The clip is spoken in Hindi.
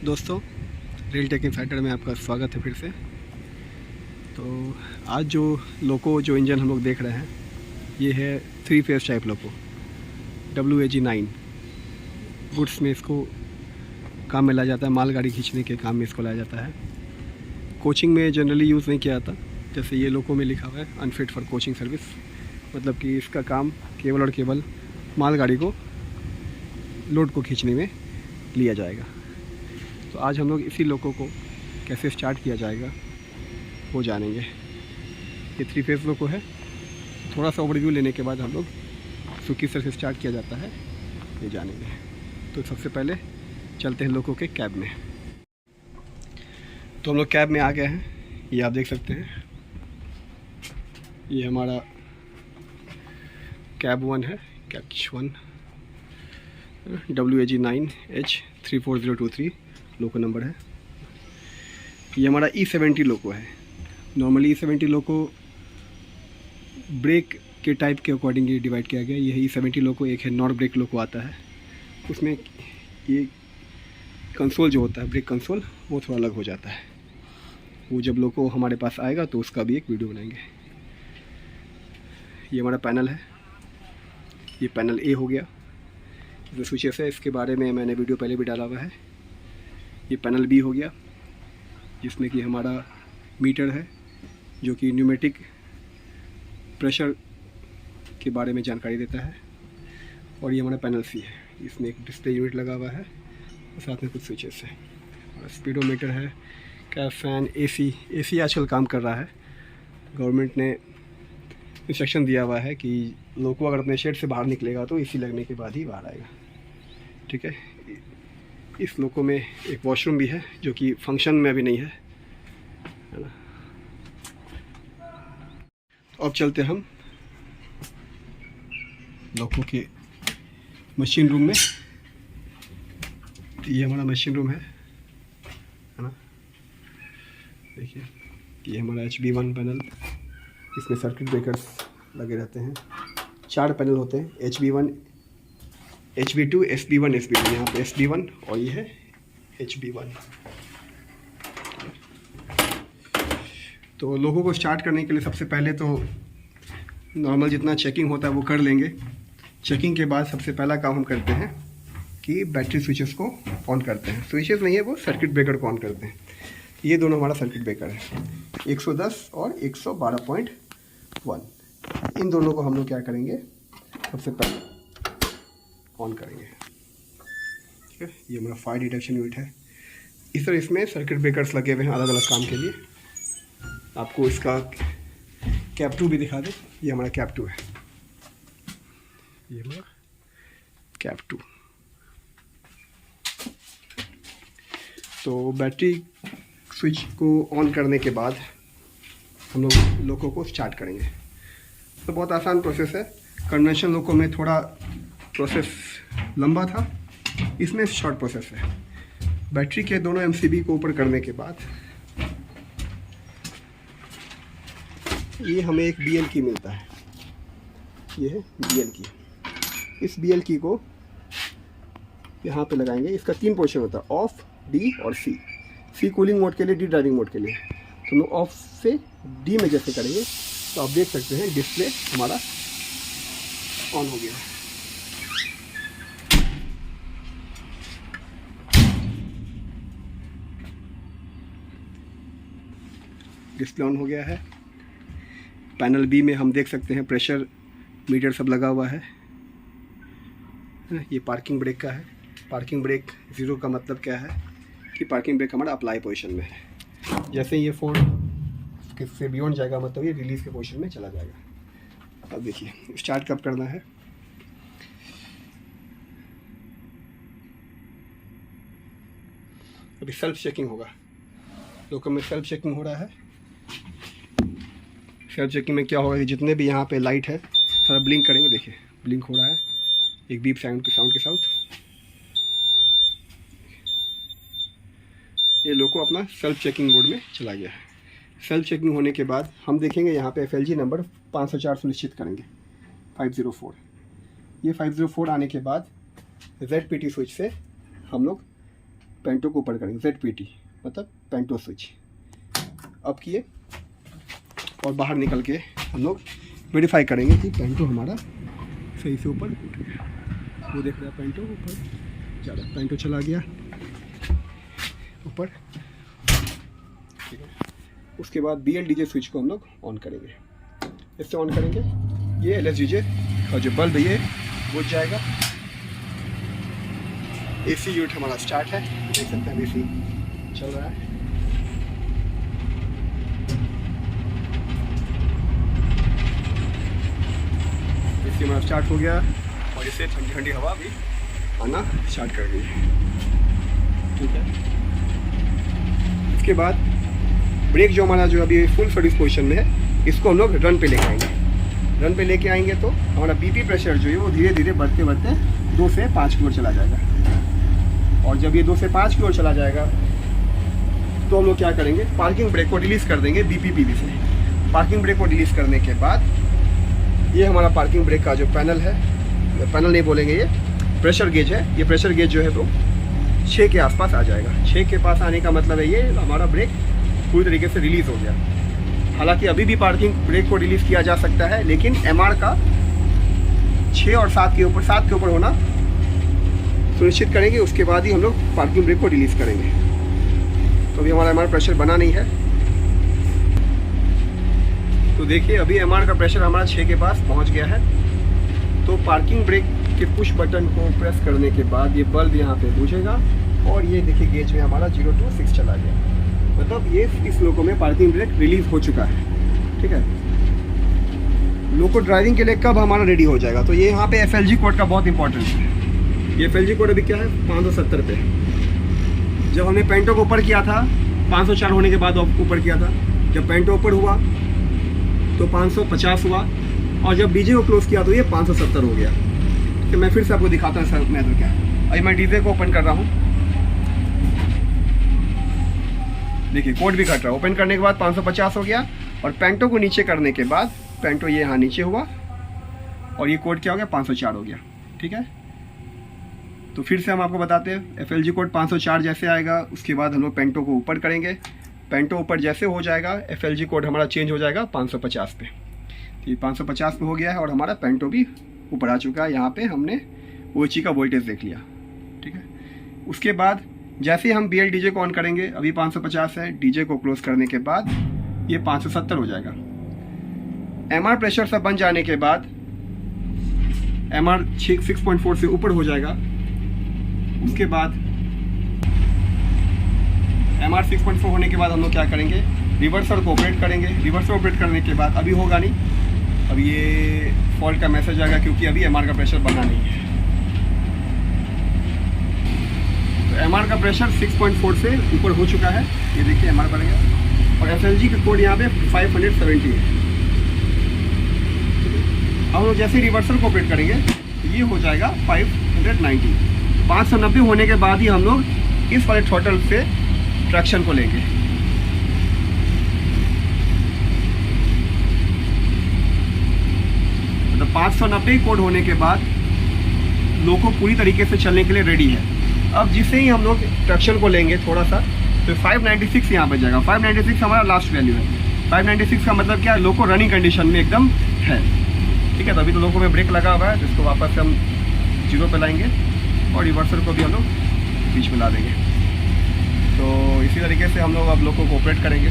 दोस्तों, रेल टेक इनसाइडर में आपका स्वागत है फिर से। तो आज जो इंजन हम लोग देख रहे हैं, ये है 3 फेस टाइप लोको WAG9। गुड्स में इसको काम में लाया जाता है, मालगाड़ी खींचने के काम में इसको लाया जाता है। कोचिंग में जनरली यूज़ नहीं किया जाता। जैसे ये लोको में लिखा हुआ है अनफिट फॉर कोचिंग सर्विस, मतलब कि इसका काम केवल और केवल मालगाड़ी को लोड को खींचने में लिया जाएगा। तो आज हम लोग इसी लोको को कैसे स्टार्ट किया जाएगा वो जानेंगे। ये 3 फेस लोको है। थोड़ा सा ओवरव्यू लेने के बाद हम लोग इसको किस तरह से स्टार्ट किया जाता है ये जानेंगे। तो सबसे पहले चलते हैं लोको के कैब में। तो हम लोग कैब में आ गए हैं। ये आप देख सकते हैं, ये हमारा कैब 1 है, कैब 1 WAG9H34023 लोको नंबर है। ये हमारा E70 लोको है। नॉर्मली E70 लोको ब्रेक के टाइप के अकॉर्डिंग ये डिवाइड किया गया। ये E70 लोको एक है नॉन ब्रेक लोको आता है। उसमें ये कंसोल जो होता है, ब्रेक कंसोल, वो थोड़ा अलग हो जाता है। वो जब लोको हमारे पास आएगा तो उसका भी एक वीडियो बनाएंगे। ये हमारा पैनल है, ये पैनल A हो गया। जो स्विचेस है इसके बारे में मैंने वीडियो पहले भी डाला हुआ है। ये पैनल B हो गया, जिसमें कि हमारा मीटर है जो कि न्यूमेटिक प्रेशर के बारे में जानकारी देता है। और ये हमारा पैनल C है, इसमें एक डिस्प्ले यूनिट लगा हुआ है और साथ में कुछ स्विचेस है। और स्पीडोमीटर है, कैब फैन, AC आजकल काम कर रहा है। गवर्नमेंट ने इंस्ट्रक्शन दिया हुआ है कि लोको अगर अपने शेड से बाहर निकलेगा तो AC लगने के बाद ही बाहर आएगा। ठीक है। इस लोको में एक वॉशरूम भी है जो कि फंक्शन में अभी नहीं है ना। तो अब चलते हम लोको के मशीन रूम में। ये हमारा मशीन रूम है ना। देखिए, ये हमारा HB1 पैनल। इसमें सर्किट ब्रेकर्स लगे रहते हैं। 4 पैनल होते हैं, HB1, HB2, SB1, SB2। यहाँ पे SB1 और ये है HB1। तो लोगों को स्टार्ट करने के लिए सबसे पहले तो नॉर्मल जितना चेकिंग होता है वो कर लेंगे। चेकिंग के बाद सबसे पहला काम हम करते हैं कि बैटरी स्विचेस को ऑन करते हैं। स्विचेस नहीं है, वो सर्किट ब्रेकर को ऑन करते हैं। ये दोनों हमारा सर्किट ब्रेकर है, 110 और 112.1। इन दोनों को हम लोग क्या करेंगे, सबसे पहले ऑन करेंगे। ठीक है। ये हमारा फायर डिटेक्शन यूनिट है। इस तरह इसमें सर्किट ब्रेकर्स लगे हुए हैं अलग अलग काम के लिए। आपको इसका कैब 2 भी दिखा दें। ये हमारा कैब 2 है, ये हमारा कैब 2। तो बैटरी स्विच को ऑन करने के बाद हम लोग लोको को स्टार्ट करेंगे। तो बहुत आसान प्रोसेस है। कन्वेंशनल लोको में थोड़ा प्रोसेस लंबा था, इसमें शॉर्ट प्रोसेस है। बैटरी के दोनों MCB को ऊपर करने के बाद ये हमें एक BL की मिलता है। ये है BL की। इस BL की को यहाँ पे लगाएंगे। इसका 3 पोर्शन होता है, ऑफ, D और C। C कूलिंग मोड के लिए, D ड्राइविंग मोड के लिए। तो हम लोग ऑफ से D में जैसे करेंगे तो आप देख सकते हैं डिस्प्ले हमारा ऑन हो गया है। डिस्प्ले ऑन हो गया है। पैनल B में हम देख सकते हैं प्रेशर मीटर सब लगा हुआ है। ये पार्किंग ब्रेक का है। पार्किंग ब्रेक 0 का मतलब क्या है कि पार्किंग ब्रेक हमारा अप्लाई पोजीशन में है। जैसे ये 4 से बियॉन्ड जाएगा मतलब ये रिलीज के पोजीशन में चला जाएगा। अब देखिए स्टार्ट कब करना है। अभी सेल्फ चेकिंग होगा। लोको में सेल्फ चेकिंग हो रहा है। सेल्फ चेकिंग में क्या होगा कि जितने भी यहाँ पे लाइट है सारा ब्लिंक करेंगे। देखिए ब्लिंक हो रहा है एक बीप साउंड के साथ। ये लोको अपना सेल्फ चेकिंग मोड में चला गया है। सेल्फ चेकिंग होने के बाद हम देखेंगे यहाँ पे FLG नंबर 504 सुनिश्चित करेंगे, 504। ये 504 आने के बाद ZPT स्विच से हम लोग पेंटो को ऊपर करेंगे, ZPT मतलब पेंटो स्विच अप किए और बाहर निकल के हम लोग वेरीफाई करेंगे कि पेंटो हमारा सही से ऊपर उठ गया। वो देख रहा है पेंटो ऊपर चला, पेंटो चला गया ऊपर, ठीक है। उसके बाद BLDJ स्विच को हम लोग ऑन करेंगे, इससे ऑन करेंगे ये LSDJ और जो बल्ब है ये बुझ जाएगा। AC यूनिट हमारा स्टार्ट है, देख सकते हैं AC चल रहा है। AC हमारा स्टार्ट हो गया और इससे ठंडी ठंडी हवा भी आना स्टार्ट कर गई, ठीक है। इसके बाद ब्रेक जो हमारा जो अभी फुल सर्विस पोजीशन में है, इसको हम लोग रन पे लेके आएंगे। रन पे लेके आएंगे तो हमारा BP प्रेशर जो है वो धीरे धीरे बढ़ते बढ़ते 2 से 5 की ओर चला जाएगा। और जब ये 2 से 5 की ओर चला जाएगा तो हम लोग क्या करेंगे, पार्किंग ब्रेक को रिलीज़ कर देंगे BPPB से। पार्किंग ब्रेक को रिलीज़ करने के बाद ये हमारा पार्किंग ब्रेक का जो पैनल है, पैनल नहीं बोलेंगे, ये प्रेशर गेज है। ये प्रेशर गेज जो है वो 6 के आसपास आ जाएगा। 6 के पास आने का मतलब है ये हमारा ब्रेक पूरी तरीके से रिलीज़ हो गया। हालांकि अभी भी पार्किंग ब्रेक को रिलीज़ किया जा सकता है, लेकिन MR का 6 और 7 के ऊपर होना सुनिश्चित करेंगे। उसके बाद ही हम लोग पार्किंग ब्रेक को रिलीज़ करेंगे। तो अभी हमारा MR प्रेशर बना नहीं है, तो देखिए अभी MR का प्रेशर हमारा 6 के पास पहुंच गया है। तो पार्किंग ब्रेक के पुश बटन को प्रेस करने के बाद ये बल्ब यहाँ पे बुझेगा और ये देखिए गेज में हमारा 0 to 6 चला गया, मतलब ये इस लोको में पार्किंग ब्रेक रिलीज हो चुका है, ठीक है। लोको ड्राइविंग के लिए कब हमारा रेडी हो जाएगा, तो ये यहाँ पे FLG कोड का बहुत इंपॉर्टेंट है। ये FLG कोड अभी क्या है 570 पे। जब हमने पेंटो को ऊपर किया था 504 होने के बाद ऊपर किया था, जब पेंटो ऊपर हुआ तो 550 हुआ और जब DJ को क्लोज किया तो ये 570 हो गया। तो मैं फिर से आपको दिखाता हूँ सर मैं तो क्या है। अभी मैं DJ को ओपन कर रहा हूँ, देखिए कोड भी कट रहा है। ओपन करने के बाद 550 हो गया और पेंटो को नीचे करने के बाद पेंटो ये यहाँ नीचे हुआ और ये कोड क्या हो गया 504 हो गया, ठीक है। तो फिर से हम आपको बताते हैं FLG कोड 504 जैसे आएगा उसके बाद हम लोग पेंटो को ऊपर करेंगे। पेंटो ऊपर जैसे हो जाएगा FLG कोड हमारा चेंज हो जाएगा 550 पे। तो ये 550 पे हो गया है और हमारा पेंटो भी ऊपर आ चुका है। यहाँ पे हमने OHE का वोल्टेज देख लिया, ठीक है। उसके बाद जैसे ही हम BLDJ को ऑन करेंगे, अभी 550 है, DJ को क्लोज करने के बाद ये 570 हो जाएगा। MR प्रेशर सब बन जाने के बाद MR 6.4 से ऊपर हो जाएगा। उसके बाद MR 6.4 होने के बाद हम लोग क्या करेंगे, रिवर्सर को ऑपरेट करेंगे। रिवर्सर ऑपरेट करने के बाद अभी होगा नहीं, अभी ये फॉल्ट का मैसेज आएगा क्योंकि अभी MR का प्रेशर बना नहीं है। तो MR का प्रेशर 6.4 से ऊपर हो चुका है, ये देखिए MR बढ़ गया। और FLG का कोड यहाँ पे 570 है। हम लोग जैसे रिवर्सल को ऑपरेट करेंगे तो ये हो जाएगा 590। 590 होने के बाद ही हम लोग इस वाले थ्रॉटल से ट्रैक्शन को लेंगे। मतलब 590 कोड होने के बाद लोको पूरी तरीके से चलने के लिए रेडी है। अब जिससे ही हम लोग ट्रैक्शन को लेंगे थोड़ा सा तो 596 यहाँ पर जाएगा। 596 हमारा लास्ट वैल्यू है। 596 का मतलब क्या है, लोको रनिंग कंडीशन में एकदम है, ठीक है। तो अभी तो लोको में ब्रेक लगा हुआ है जिसको वापस हम 0 पे लाएंगे और रिवर्सल को भी हम लोग बीच में ला देंगे। तो इसी तरीके से हम लोग अब लोको को ऑपरेट करेंगे।